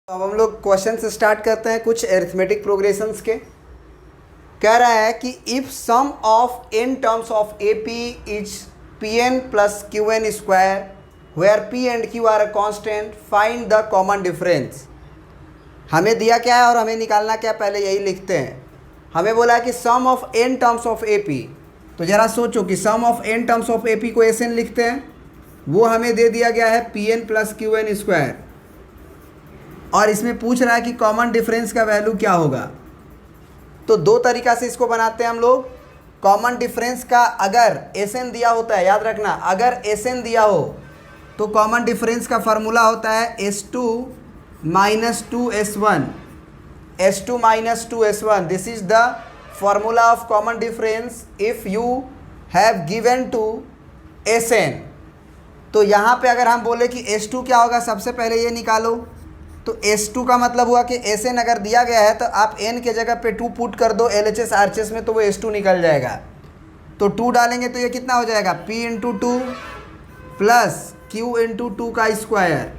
अब हम लोग क्वेश्चन से स्टार्ट करते हैं कुछ एरिथमेटिक प्रोग्रेशंस के। कह रहा है कि if sum of n terms of A P is P N plus Q N square where P and Q are a constant find the common difference. हमें दिया क्या है और हमें निकालना क्या, पहले यही लिखते हैं। हमें बोला कि sum of n terms of A P, तो ज़रा सोचो कि sum of n terms of A P को एस एन लिखते हैं, वो हमें दे दिया गया है P N plus Q N square, और इसमें पूछ रहा है कि कॉमन डिफरेंस का वैल्यू क्या होगा। तो दो तरीका से इसको बनाते हैं हम लोग। कॉमन डिफरेंस का अगर एस एन दिया होता है, याद रखना, अगर एस एन दिया हो तो कॉमन डिफरेंस का फार्मूला होता है S two minus two S one, S two minus two S one. This is the formula of common difference if you have given to S N. तो यहाँ पे अगर हम बोले कि एस टू क्या होगा, सबसे पहले ये निकालो। तो S2 का मतलब हुआ कि Sn अगर दिया गया है तो आप n के जगह पे 2 पुट कर दो LHS RHS में, तो वो S2 निकल जाएगा। तो 2 डालेंगे तो ये कितना हो जाएगा, P into two plus Q into two का स्क्वायर,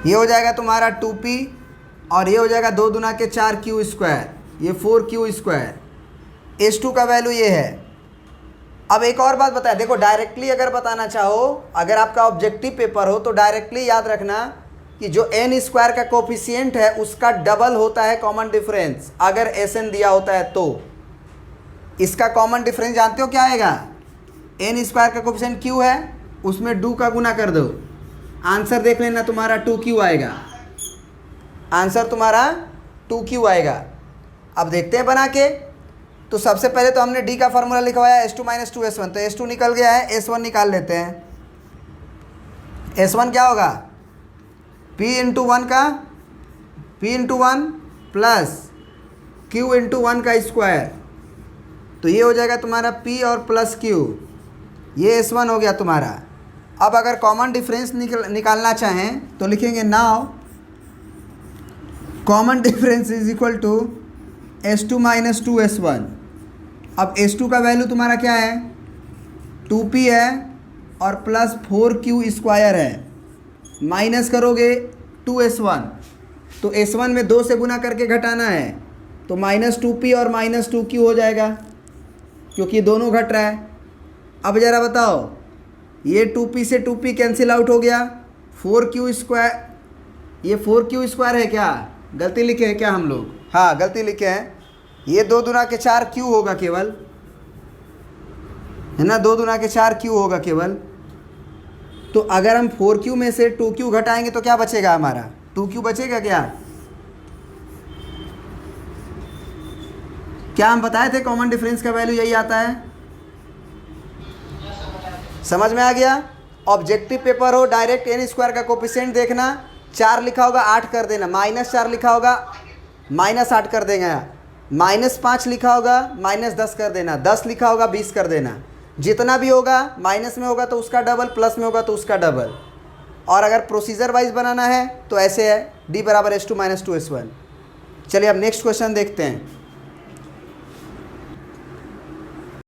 ये हो जाएगा तुम्हारा 2P, और ये हो जाएगा 2 दूना के 4Q स्क्वायर, ये 4Q स्क्वायर। S2 का वैल्यू ये है। अब एक और बात बताया, देखो डायरेक्टली अगर बताना चाहो, अगर आपका ऑब्जेक्टिव पेपर हो तो डायरेक्टली याद रखना कि जो n स्क्वायर का कोफिशिएंट है उसका डबल होता है कॉमन डिफरेंस, अगर Sn दिया होता है तो। इसका कॉमन डिफरेंस जानते हो क्या आएगा, n स्क्वायर का कोफिशिएंट q है, उसमें 2 का गुना कर दो, आंसर देख लेना तुम्हारा 2q आएगा, आंसर तुम्हारा 2q आएगा। अब देखते हैं बना के। तो सबसे पहले तो हमने d का फार्मूला लिखवाया S two minus two S one, तो एस टू निकल गया है, एस वन निकाल लेते हैं। एस वन क्या होगा, p इंटू वन का p into one plus q into one का स्क्वायर, तो ये हो जाएगा तुम्हारा p और प्लस q, ये एस वन हो गया तुम्हारा। अब अगर कॉमन डिफरेंस निकालना चाहें तो लिखेंगे now common difference is equal to S two minus two S one. अब S2 का वैल्यू तुम्हारा क्या है, 2P है और प्लस 4Q स्क्वायर है, माइनस करोगे 2S1, तो S1 में 2 से गुना करके घटाना है, तो माइनस 2P और माइनस 2Q हो जाएगा, क्योंकि दोनों घट रहा है। अब ज़रा बताओ, ये 2P से 2P कैंसिल आउट हो गया, 4Q स्क्वायर, ये 4Q स्क्वायर है क्या, गलती लिखे हैं क्या हम लोग, हाँ गलती लिखे हैं, ये 2 दूना के 4Q होगा केवल, है ना, 2 दूना के 4Q होगा केवल। तो अगर हम 4Q में से 2Q घटाएंगे तो क्या बचेगा हमारा, 2Q बचेगा क्या। क्या हम बताए थे कॉमन डिफरेंस का वैल्यू यही आता है, समझ में आ गया। ऑब्जेक्टिव पेपर हो, डायरेक्ट n स्क्वायर का कोफिशिएंट देखना, 4 लिखा होगा 8 कर देना, माइनस 4 लिखा होगा माइनस 8 कर देंगे, माइनस 5 लिखा होगा माइनस 10 कर देना, 10 लिखा होगा 20 कर देना। जितना भी होगा माइनस में होगा तो उसका डबल, प्लस में होगा तो उसका डबल। और अगर प्रोसीजर वाइज बनाना है तो ऐसे है, d बराबर S two minus two S one. चलिए अब नेक्स्ट क्वेश्चन देखते हैं।